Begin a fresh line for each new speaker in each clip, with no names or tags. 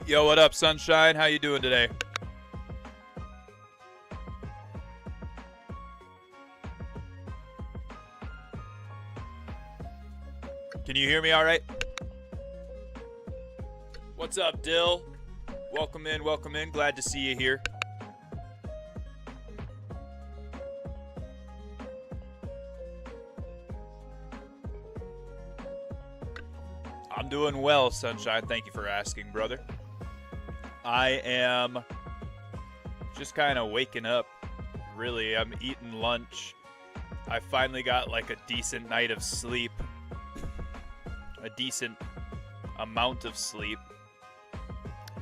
Yo, what up, Sunshine? How you doing today? Can you hear me all right? What's up, Dill? Welcome in, welcome in. Glad to see you here. I'm doing well, Sunshine. Thank you for asking, brother. I am just kind of waking up. Really, I'm eating lunch. I finally got like a decent night of sleep. A decent amount of sleep.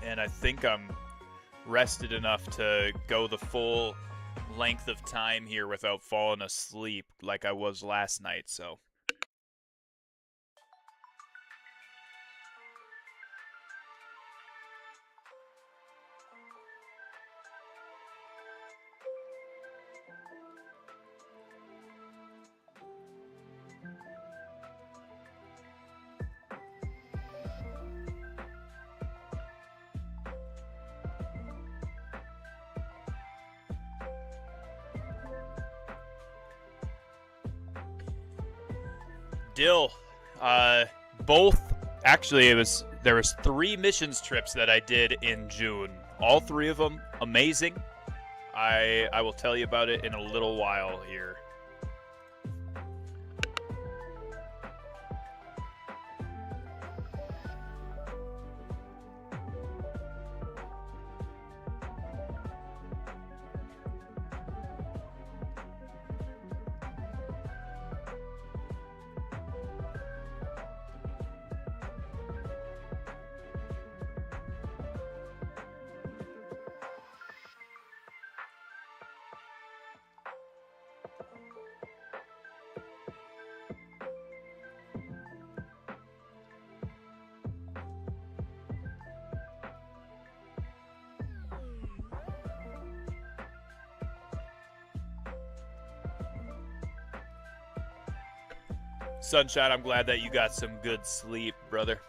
And I think I'm rested enough to go the full length of time here without falling asleep like I was last night, so. Dill, both actually there was 3 missions trips that I did in June. All 3 of them amazing. I will tell you about it in a little while here. Sunshine, I'm glad that you got some good sleep, brother.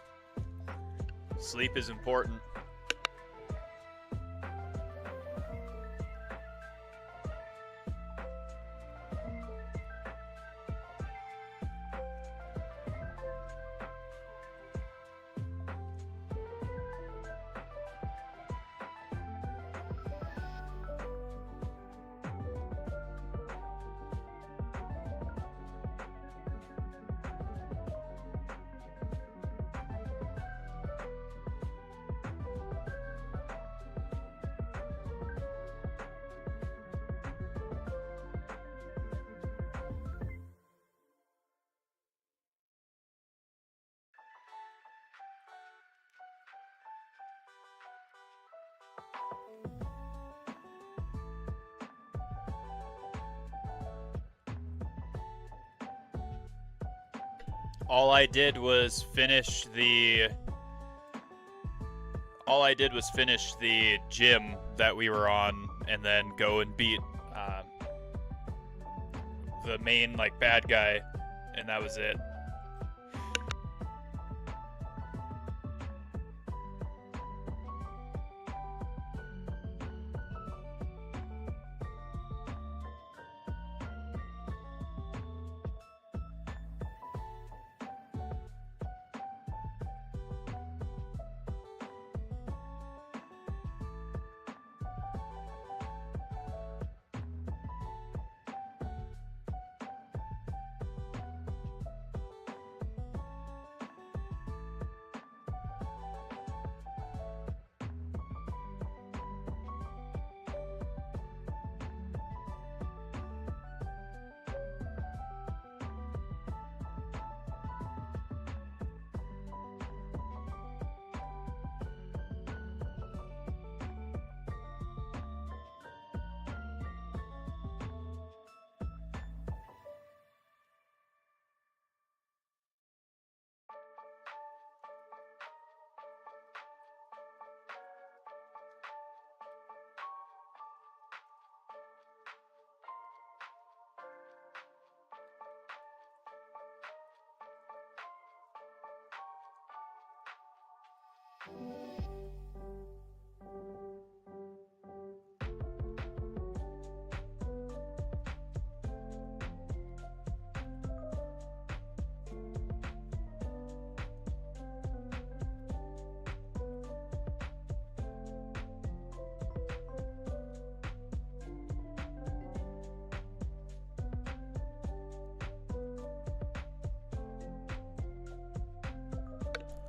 Sleep is important. All I did was finish the gym that we were on, and then go and beat the main like bad guy, and that was it.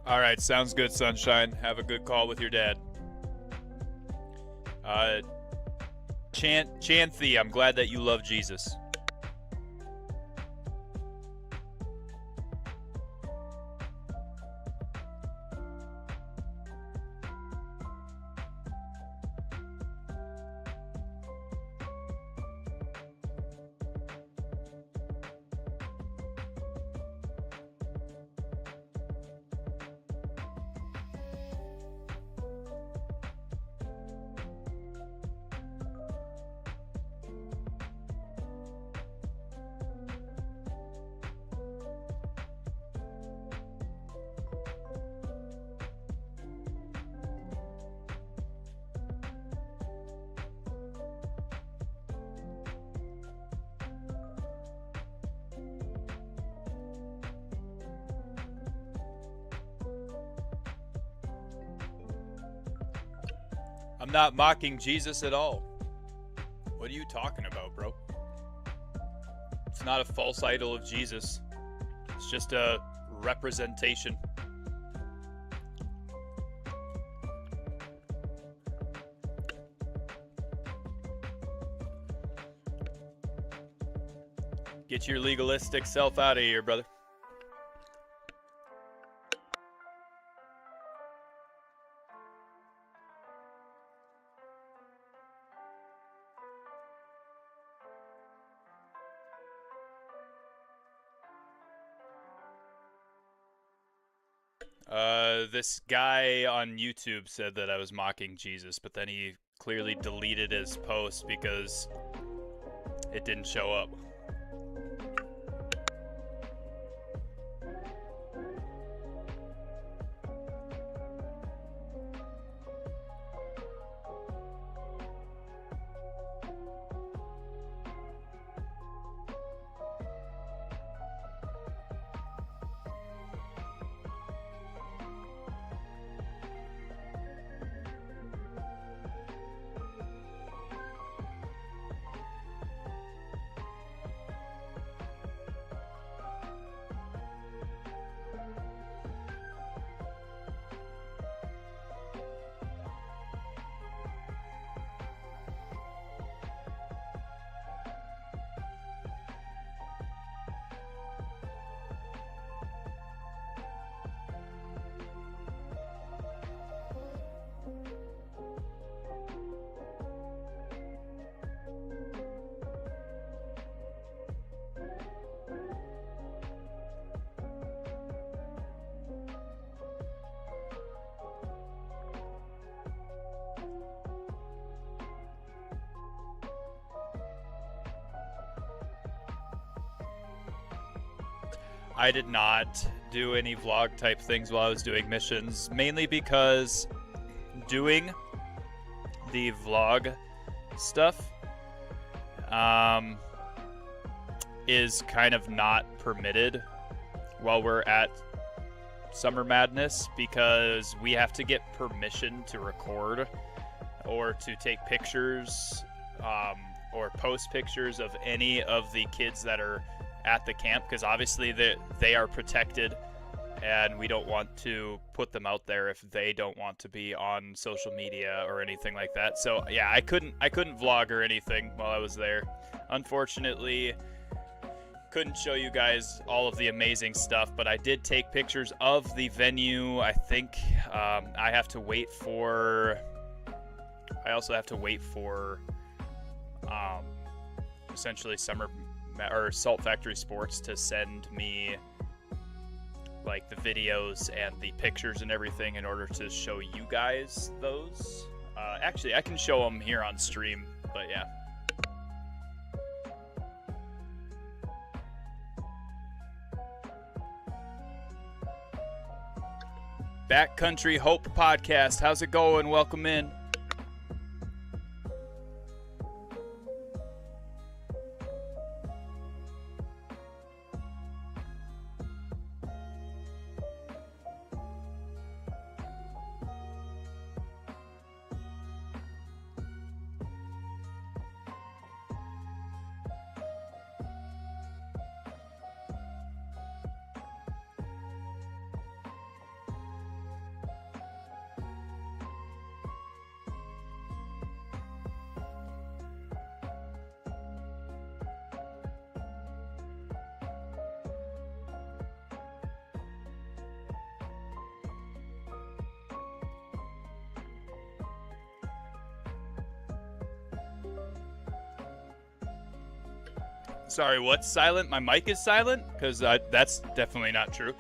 All right, sounds good, Sunshine. Have a good call with your dad. Chanthy, I'm glad that you love Jesus. I'm not mocking Jesus at all. What are you talking about, bro? It's not a false idol of Jesus. It's just a representation. Get your legalistic self out of here, brother. This guy on YouTube said that I was mocking Jesus, but then he clearly deleted his post because it didn't show up. I did not do any vlog type things while I was doing missions, mainly because doing the vlog stuff is kind of not permitted while we're at Summer Madness, because we have to get permission to record or to take pictures or post pictures of any of the kids that are at the camp, because obviously they are protected and we don't want to put them out there if they don't want to be on social media or anything like that. So yeah, I couldn't vlog or anything while I was there. Unfortunately, couldn't show you guys all of the amazing stuff, but I did take pictures of the venue. I think I also have to wait for essentially Salt Factory Sports to send me like the videos and the pictures and everything in order to show you guys those. Actually, I can show them here on stream, but yeah. Backcountry Hope Podcast. How's it going? Welcome in. Sorry, what's silent? My mic is silent? Because that's definitely not true.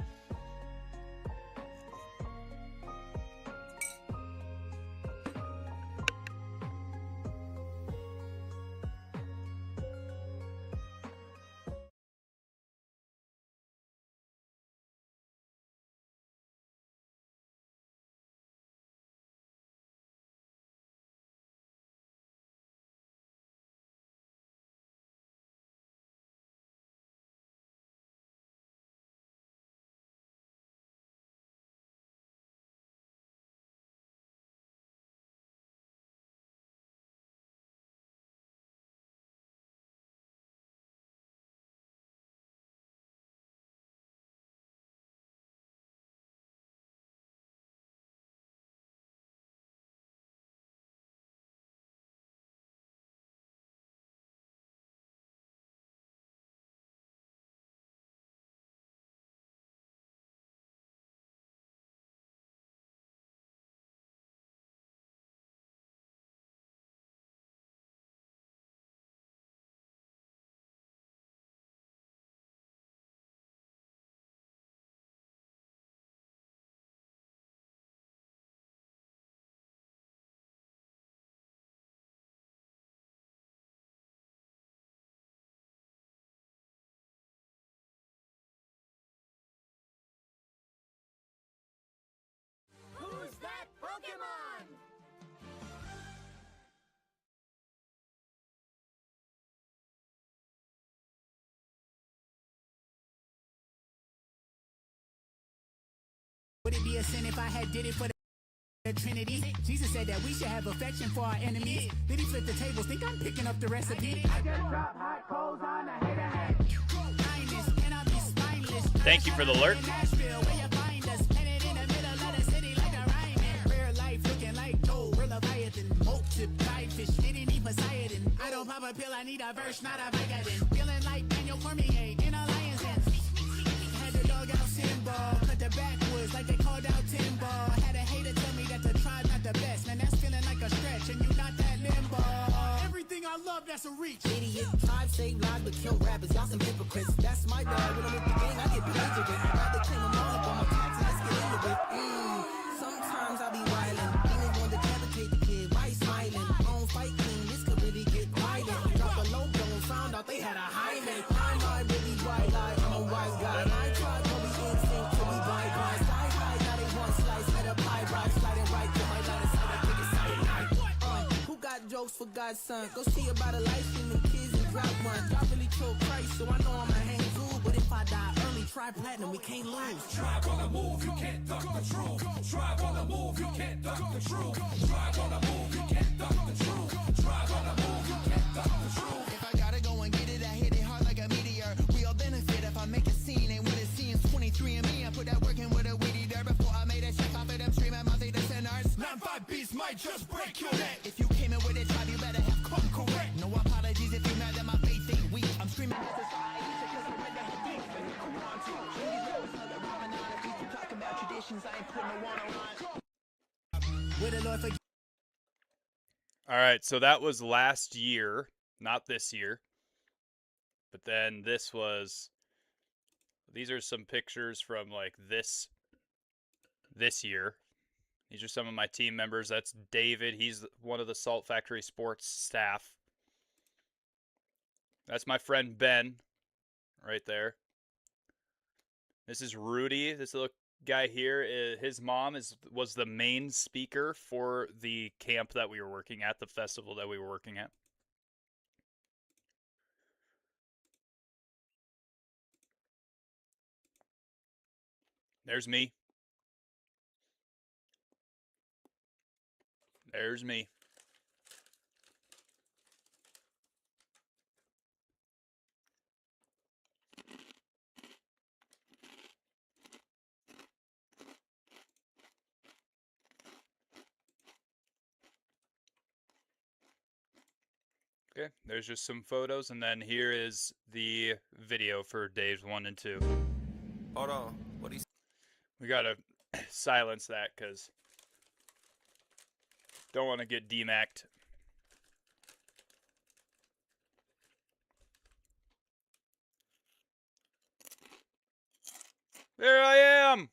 Who's that Pokemon?
Would it be a sin if I had did it for the Trinity? Jesus said that we should have affection for our enemies. Then he flipped the tables, think I'm picking up the recipe. I just drop hot coals on a hater hat. Kindness, and I'll be spineless.
Thank you for the alert.
Nashville, where you find us, headed in the middle of the city like a Ryman. Rare life looking like gold, real Leviathan. Multi fish, didn't need Poseidon. I don't pop a pill, I need a verse, not a Vicodin. Feeling like Daniel Cormier in a lion's den. Had the dog out Simba, cut the backwoods like they called out Timber. Had a hater tell me that the tribe not the best. Man, that's feeling like a stretch, and you not that limbo. Everything I love, that's a reach.
Idiot, tribe save lives but kill rappers. Y'all some hypocrites. That's my dog. When I'm with the gang, I get paid to win. I'd rather claim them all up on my taxes. Let's get into it. Sometimes I be wildin'. Demons want to decapitate the kid. Why he smiling? I don't fight clean. This could really get violent. Drop a logo and found out they had a high head. I'm not really bright light. I'm a wise guy. I tried, but we instinct till we bypass. Die high, now they want slice. Let a pie rock. Sliding right to my line of sight. I think it's sight. Who got jokes for God's son? Go see about a life streaming kids and drop one. Y'all really chose Christ, so I know I'ma hang through. But if I die early, try platinum, we can't lose.
Tribe on the move, you can't duck the truth. Tribe on the move, you can't duck the truth. Tribe on the move, you can't duck the truth. Tribe on the move, you can't duck the truth.
If I gotta go and get it, I hit it hard like a meteor. We all benefit if I make a scene. Ain't what it seems. 23 and me, I put that work in with a weedy there before I made a check off of them streaming multi the sinners.
9-5 beats might just break your neck.
If you came in with a tribe, you better have come correct. No apologies if you mad that my faith ain't weak. I'm screaming at society because I'm ready to think. Come on, too. Change these levels, like a Ramadan. If we keep talking about traditions, I ain't putting no one on.
With the Lord forgive.
All right, so that was last year, not this year. But then this was, these are some pictures from like this year. These are some of my team members. That's David. He's one of the Salt Factory Sports staff. That's my friend Ben right there. This is Rudy. This little guy here, his mom was the main speaker for the camp that we were working at, the festival that we were working at. There's me. There's me. Okay, there's just some photos, and then here is the video for days 1 and 2.
Hold on. What he
We gotta silence that because don't want to get demacked. There I am!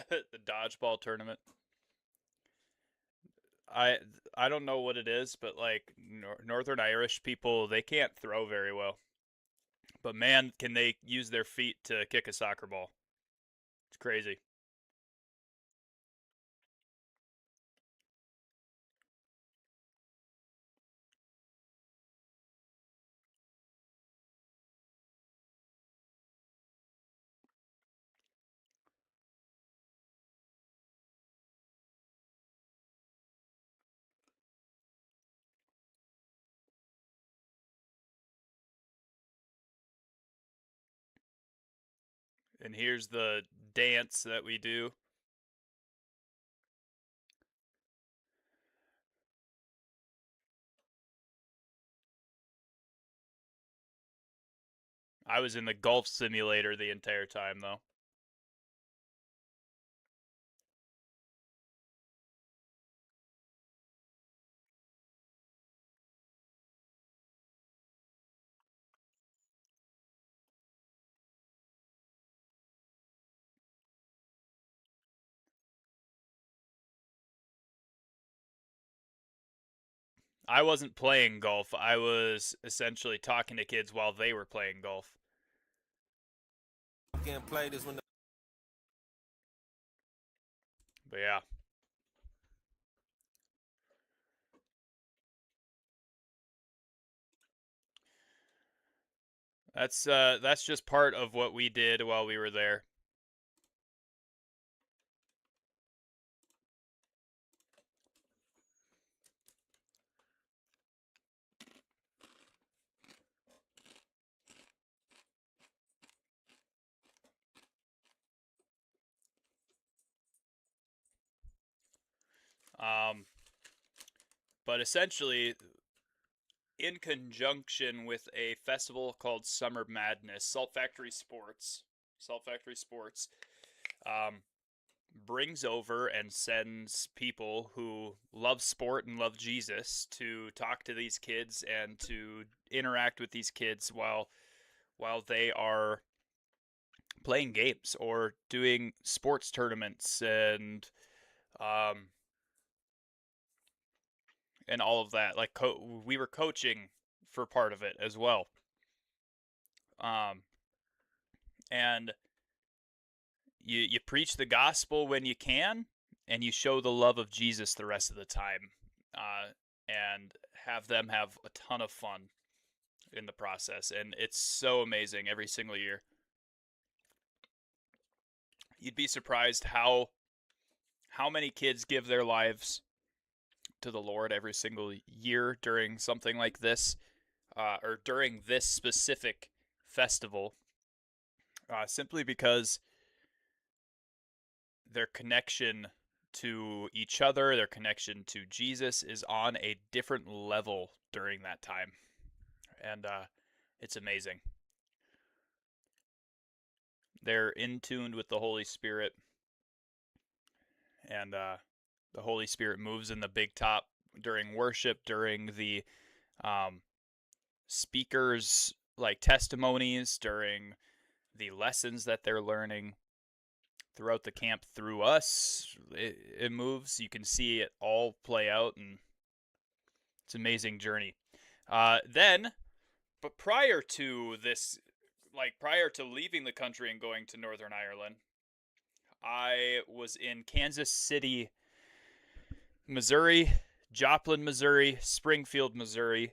The dodgeball tournament. I I don't know what it is, but like Northern Irish people, they can't throw very well. But man, can they use their feet to kick a soccer ball. It's crazy. And here's the dance that we do. I was in the golf simulator the entire time, though. I wasn't playing golf. I was essentially talking to kids while they were playing golf.
Can't play this when
But yeah. That's just part of what we did while we were there. Um, but essentially, in conjunction with a festival called Summer Madness, Salt Factory Sports, um, brings over and sends people who love sport and love Jesus to talk to these kids and to interact with these kids while they are playing games or doing sports tournaments um and all of that. Like we were coaching for part of it as well. Um and you preach the gospel when you can, and you show the love of Jesus the rest of the time, and have them have a ton of fun in the process. And it's so amazing every single year. You'd be surprised how many kids give their lives to the Lord every single year during something like this, or during this specific festival, simply because their connection to each other, their connection to Jesus is on a different level during that time. And it's amazing. They're in tune with the Holy Spirit, and the Holy Spirit moves in the big top during worship, during the um, speakers' like testimonies, during the lessons that they're learning throughout the camp through us. It moves. You can see it all play out, and it's an amazing journey. But prior to this, like prior to leaving the country and going to Northern Ireland, I was in Kansas City, Missouri, Joplin, Missouri, Springfield, Missouri.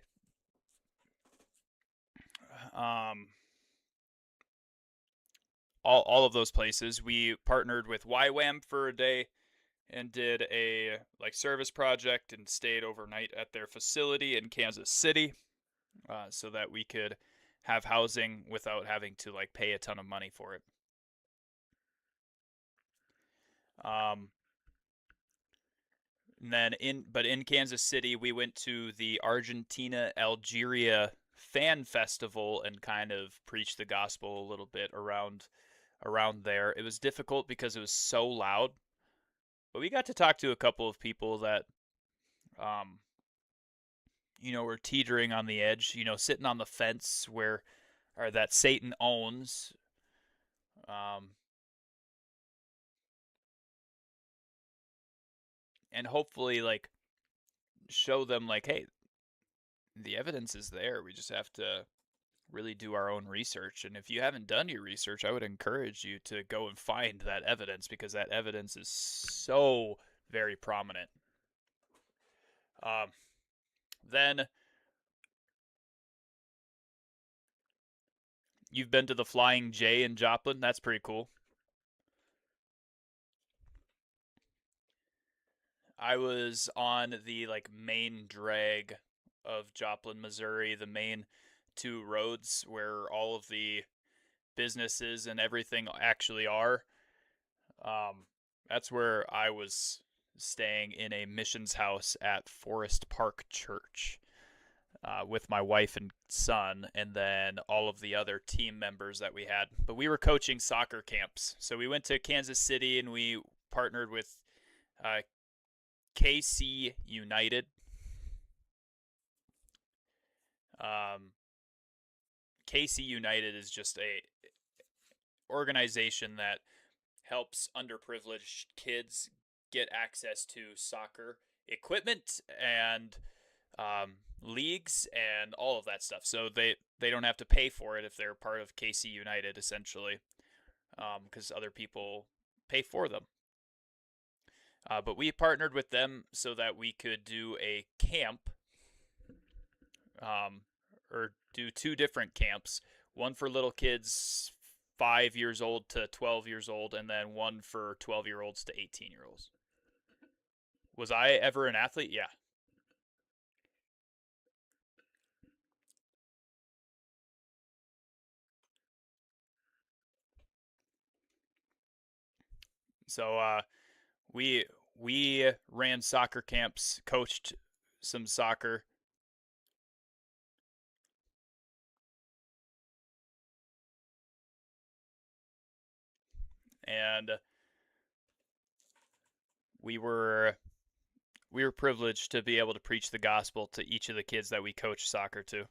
all of those places. We partnered with YWAM for a day and did a service project and stayed overnight at their facility in Kansas City, so that we could have housing without having to pay a ton of money for it. And then in Kansas City, we went to the Argentina Algeria fan festival and kind of preached the gospel a little bit around there. It was difficult because it was so loud, but we got to talk to a couple of people that were teetering on the edge, sitting on the fence that Satan owns. And hopefully show them hey, the evidence is there. We just have to really do our own research. And if you haven't done your research, I would encourage you to go and find that evidence, because that evidence is so very prominent. Then you've been to the Flying J in Joplin. That's pretty cool. I was on the main drag of Joplin, Missouri, the main two roads where all of the businesses and everything actually are. That's where I was staying in a missions house at Forest Park Church with my wife and son, and then all of the other team members that we had. But we were coaching soccer camps. So we went to Kansas City and we partnered with KC United. KC United is just a organization that helps underprivileged kids get access to soccer equipment and leagues and all of that stuff. So they don't have to pay for it if they're part of KC United, essentially, because other people pay for them. But we partnered with them so that we could do a camp, or do two different camps, one for little kids 5 years old to 12 years old, and then one for 12-year-olds to 18-year-olds. Was I ever an athlete? Yeah. So we ran soccer camps, coached some soccer. And we were privileged to be able to preach the gospel to each of the kids that we coached soccer to.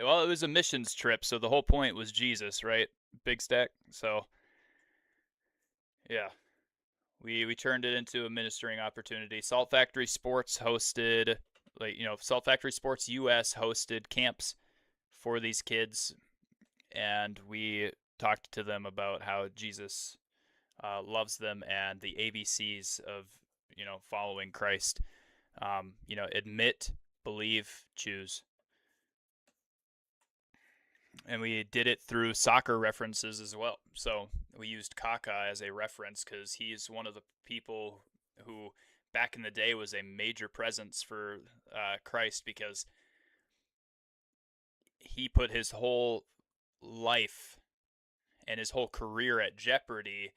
Well, it was a missions trip, so the whole point was Jesus, right? Big Stack. So, yeah, we turned it into a ministering opportunity. Salt Factory Sports hosted, Salt Factory Sports US hosted camps for these kids, and we talked to them about how Jesus loves them and the ABCs of following Christ. Admit, believe, choose. And we did it through soccer references as well. So we used Kaka as a reference because he's one of the people who back in the day was a major presence for Christ, because he put his whole life and his whole career at jeopardy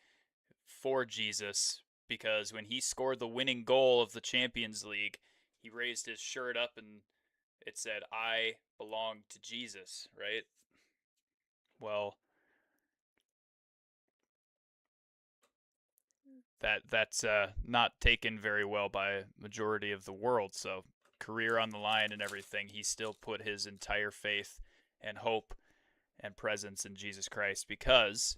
for Jesus, because when he scored the winning goal of the Champions League, he raised his shirt up and it said, "I belong to Jesus," right? Well, that's not taken very well by majority of the world. So career on the line and everything, he still put his entire faith and hope and presence in Jesus Christ, because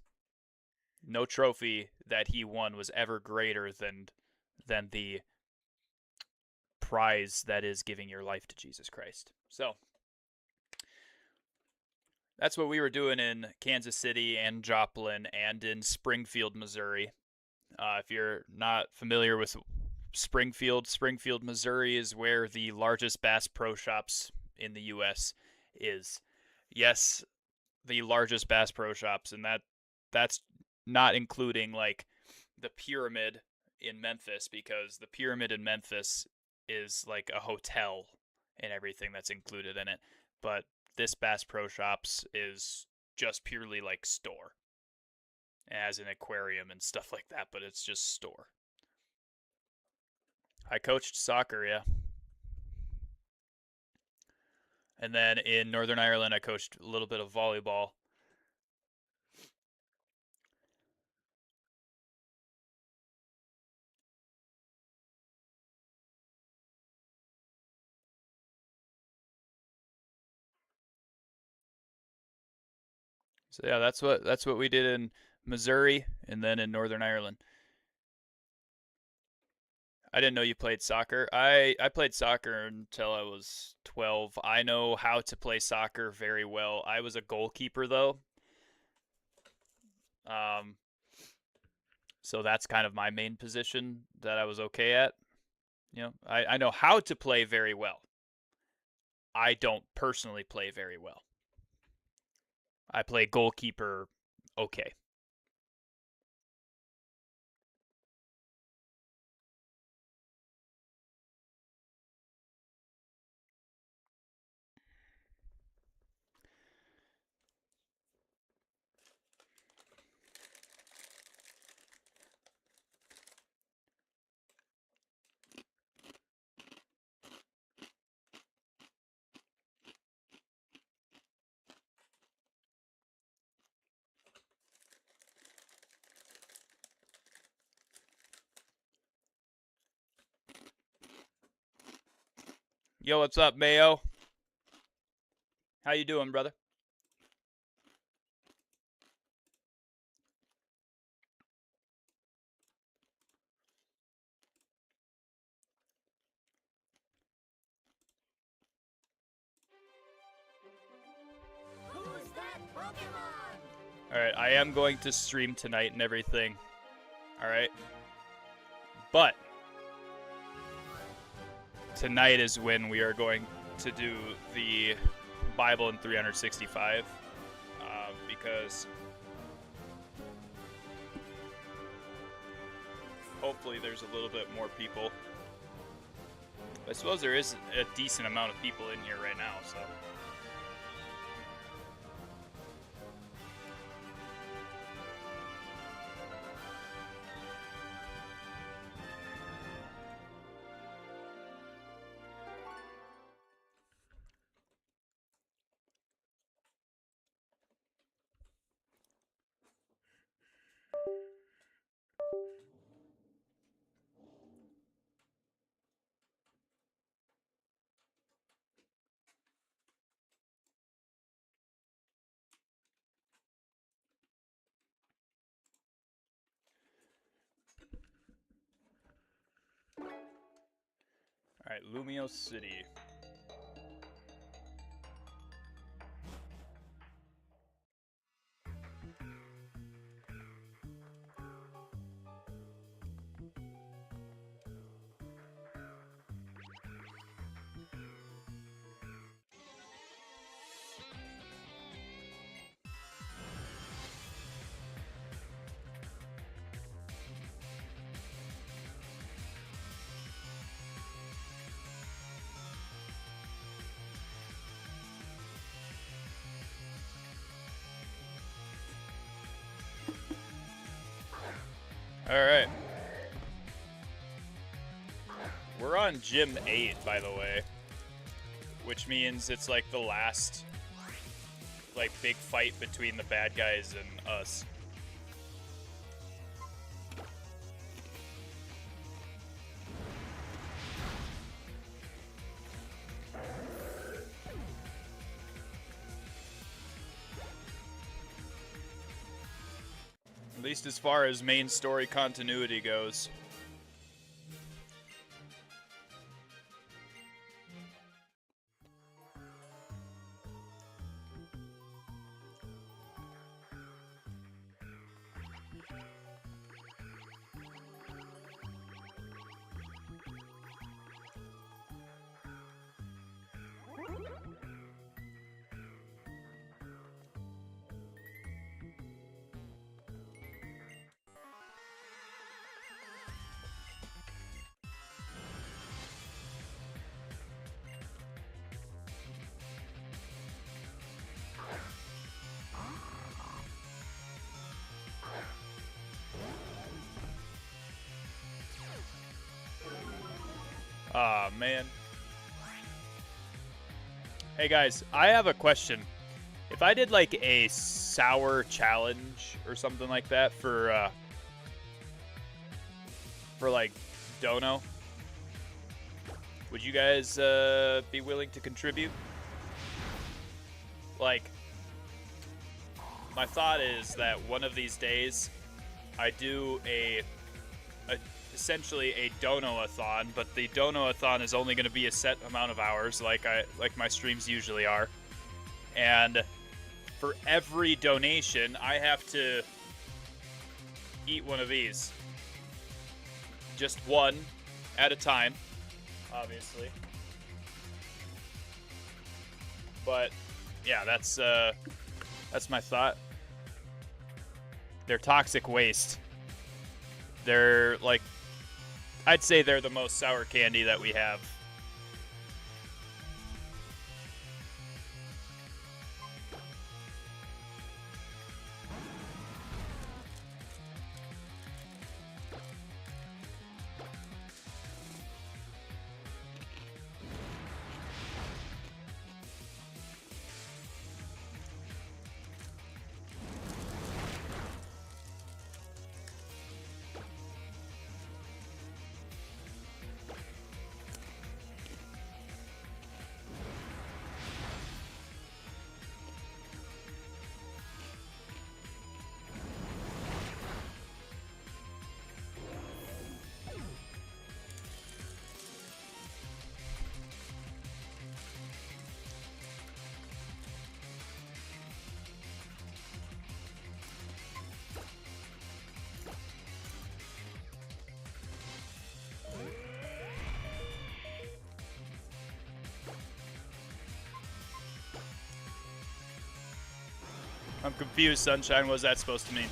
no trophy that he won was ever greater than the prize that is giving your life to Jesus Christ. So that's what we were doing in Kansas City and Joplin and in Springfield, Missouri. If you're not familiar with Springfield. Springfield, Missouri is where the largest Bass Pro Shops in the U.S. is. Yes, the largest Bass Pro Shops, and that's not including like the Pyramid in Memphis, because the Pyramid in Memphis is like a hotel and everything that's included in it. But this Bass Pro Shops is just purely like store. It has an aquarium and stuff like that, but it's just store. I coached soccer, yeah. And then in Northern Ireland, I coached a little bit of volleyball. So yeah, that's what we did in Missouri and then in Northern Ireland. I didn't know you played soccer. I played soccer until I was 12. I know how to play soccer very well. I was a goalkeeper though. Um, so that's kind of my main position that I was okay at. You know, I know how to play very well. I don't personally play very well. I play goalkeeper okay. Yo, what's up, Mayo? How you doing, brother?
Who's that Pokemon?
Alright, I am going to stream tonight and everything. Alright? But tonight is when we are going to do the Bible in 365. Because hopefully there's a little bit more people. I suppose there is a decent amount of people in here right now, so. Alright, Lumio City. Alright. We're on Gym 8, by the way. Which means it's like the last like big fight between the bad guys and us. At least as far as main story continuity goes. Aw, man. Hey guys, I have a question. If I did like a sour challenge or something like that for like Dono, would you guys be willing to contribute? Like, my thought is that one of these days I do essentially a Dono-a-thon, but the Dono-a-thon is only going to be a set amount of hours, like my streams usually are. And for every donation, I have to eat one of these. Just one at a time, obviously. But yeah, that's my thought. They're toxic waste. They're like, I'd say they're the most sour candy that we have. I'm confused, Sunshine. What was that supposed to mean?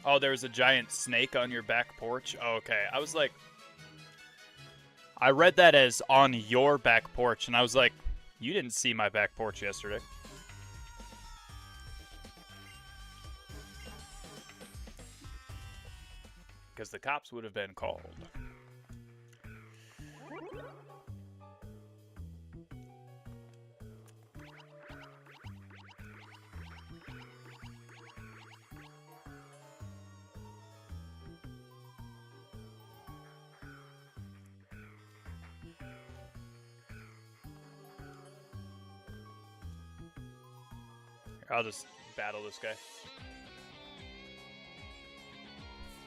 Oh, there was a giant snake on your back porch? Oh, okay. I was like, I read that as on your back porch, and I was like, you didn't see my back porch yesterday. Because the cops would have been called. I'll just battle this guy.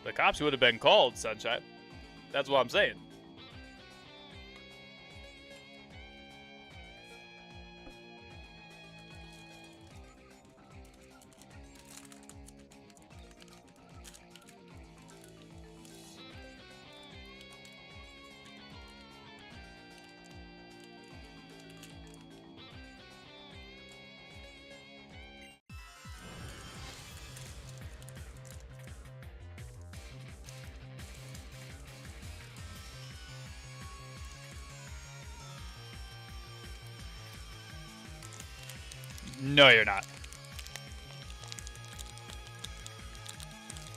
The cops would have been called, Sunshine. That's what I'm saying. No, you're not.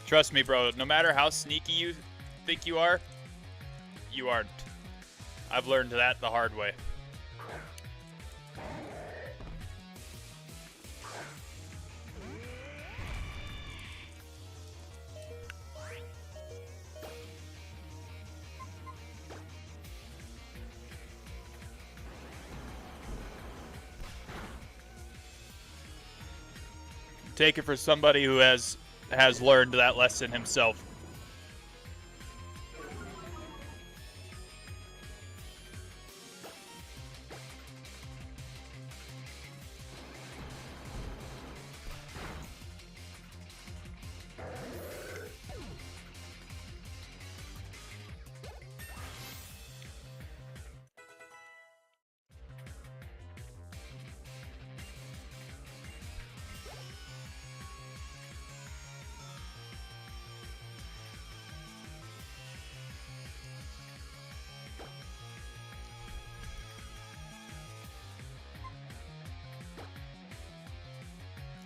Trust me, bro. No matter how sneaky you think you aren't. I've learned that the hard way. Take it for somebody who has learned that lesson himself.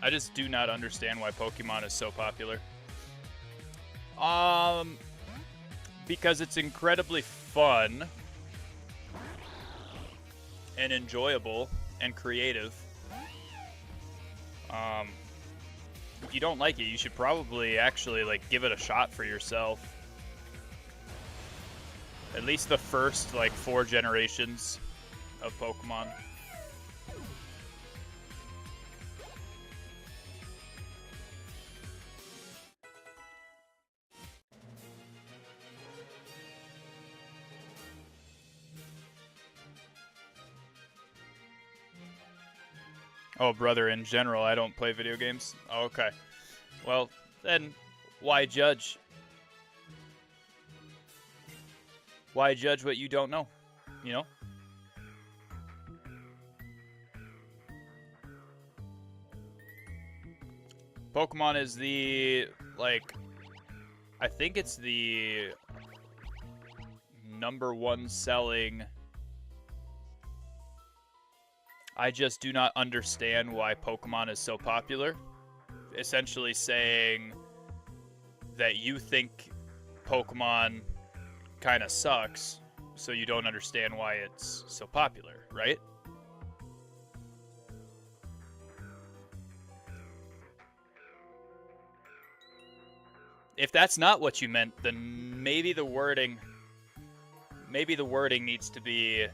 I just do not understand why Pokemon is so popular. Because it's incredibly fun and enjoyable and creative. If you don't like it, you should probably actually like give it a shot for yourself. At least the first like 4 generations of Pokemon. Oh, brother, in general, I don't play video games. Oh, okay. Well, then why judge? Why judge what you don't know? You know? Pokemon is the, like, I think it's the #1 selling. I just do not understand why Pokemon is so popular. Essentially saying that you think Pokemon kind of sucks, so you don't understand why it's so popular, right? If that's not what you meant, then maybe the wording needs to be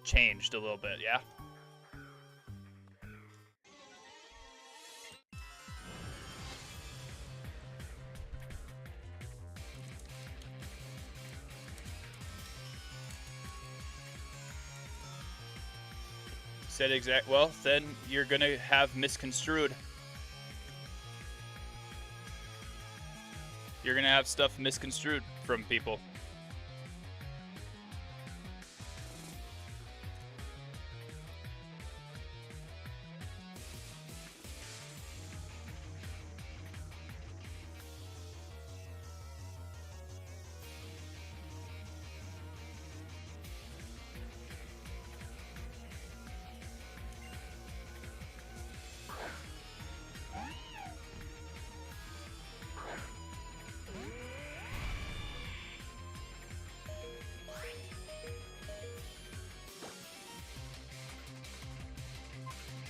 changed a little bit, yeah? Said exact. Well, then you're gonna have misconstrued. You're gonna have stuff misconstrued from people.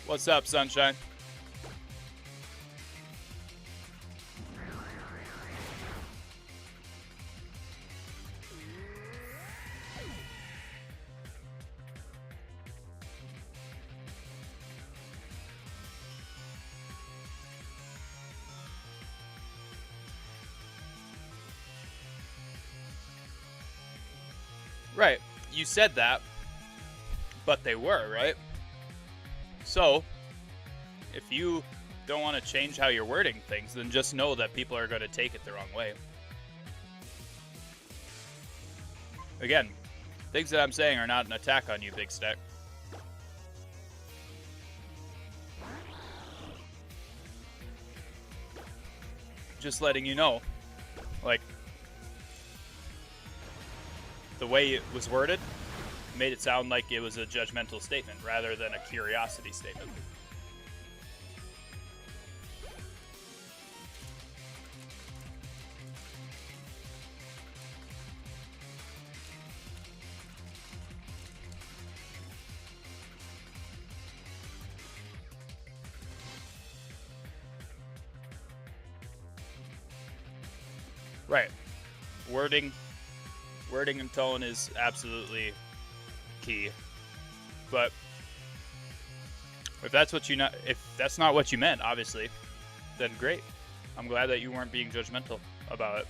What's up, Sunshine? Right, you said that, but they were, right? So, if you don't want to change how you're wording things, then just know that people are going to take it the wrong way. Again, things that I'm saying are not an attack on you, Big Stack. Just letting you know, like, the way it was worded made it sound like it was a judgmental statement rather than a curiosity statement. Right. Wording and tone is absolutely key. But if that's not what you meant, obviously, then great. I'm glad that you weren't being judgmental about it.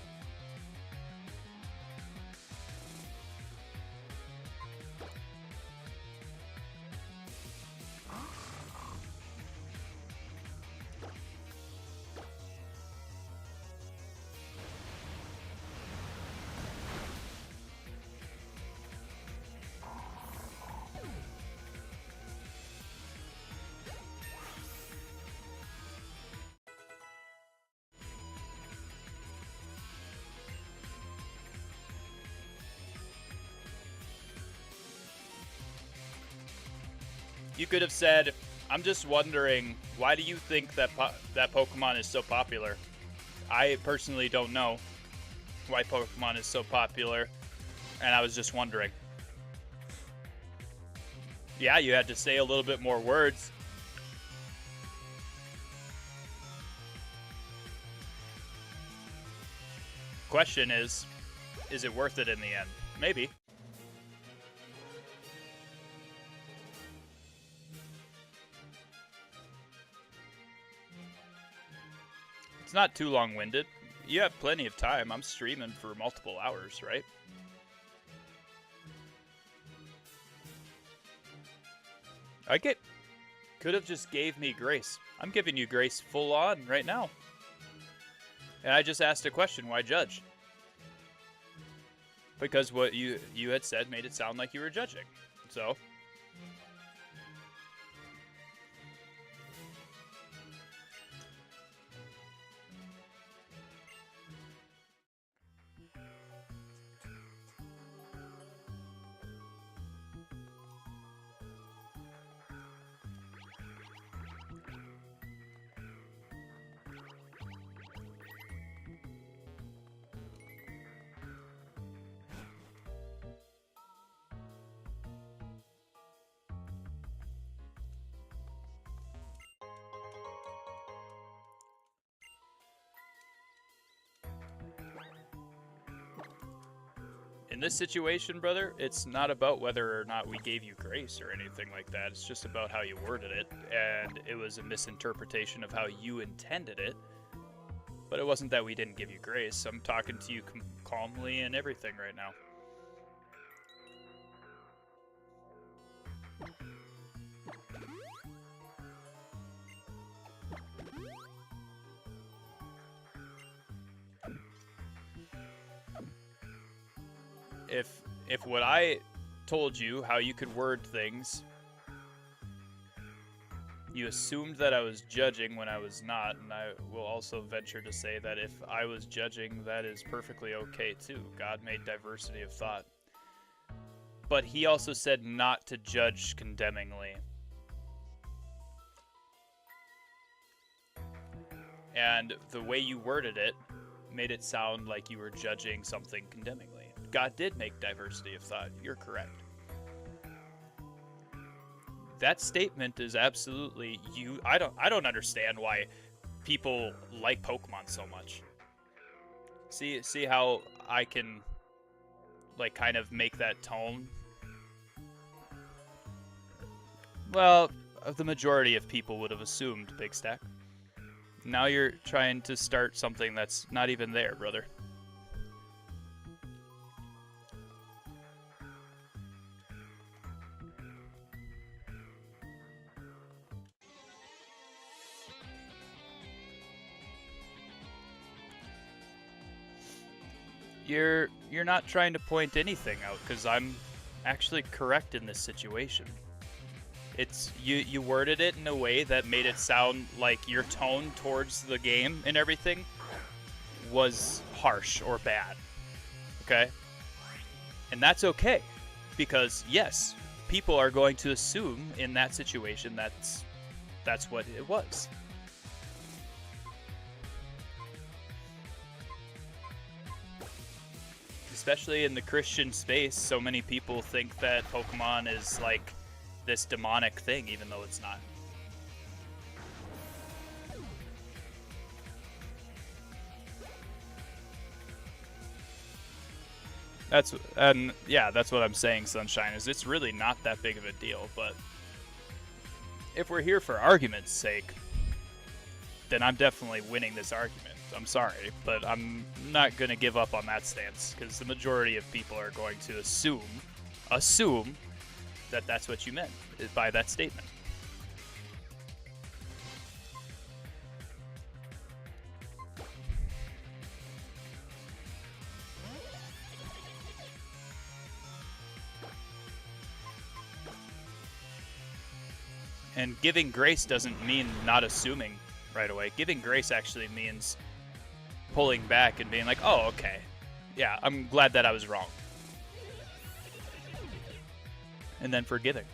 You could have said, I'm just wondering, why do you think that that Pokemon is so popular? I personally don't know why Pokemon is so popular, and I was just wondering. Yeah, you had to say a little bit more words. Question is it worth it in the end? Maybe. It's not too long-winded. You have plenty of time. I'm streaming for multiple hours, right? Could have just gave me grace. I'm giving you grace full on right now. And I just asked a question, why judge? Because what you had said made it sound like you were judging. So... in this situation, brother, it's not about whether or not we gave you grace or anything like that. It's just about how you worded it, and it was a misinterpretation of how you intended it. But it wasn't that we didn't give you grace. I'm talking to you calmly and everything right now. If what I told you how you could word things, you assumed that I was judging when I was not, and I will also venture to say that if I was judging, that is perfectly okay too. God made diversity of thought. But he also said not to judge condemningly. And the way you worded it made it sound like you were judging something condemningly. God did make diversity of thought. You're correct. That statement is absolutely you. I don't understand why people like Pokemon so much. See how I can like kind of make that tone? Well, the majority of people would have assumed, Big Stack. Now you're trying to start something that's not even there, brother. You're not trying to point anything out, because I'm actually correct in this situation. It's you worded it in a way that made it sound like your tone towards the game and everything was harsh or bad. Okay? And that's okay, because yes, people are going to assume in that situation that's what it was. Especially in the Christian space, so many people think that Pokemon is like this demonic thing, even though it's not. That's what I'm saying, Sunshine, is it's really not that big of a deal, but if we're here for argument's sake, then I'm definitely winning this argument. I'm sorry, but I'm not going to give up on that stance, because the majority of people are going to assume that that's what you meant by that statement. And giving grace doesn't mean not assuming right away. Giving grace actually means pulling back and being like, oh, okay. Yeah, I'm glad that I was wrong. And then forgiving.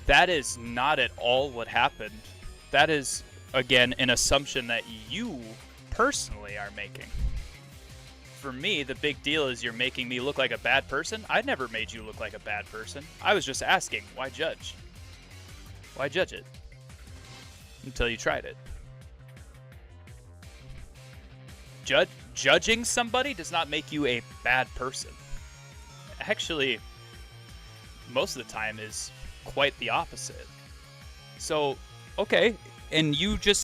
That is not at all what happened. That is, again, an assumption that you personally are making. For me, the big deal is you're making me look like a bad person. I never made you look like a bad person. I was just asking, why judge? Why judge it? Until you tried it. Judging somebody does not make you a bad person. Actually, most of the time is quite the opposite. So, okay, and you just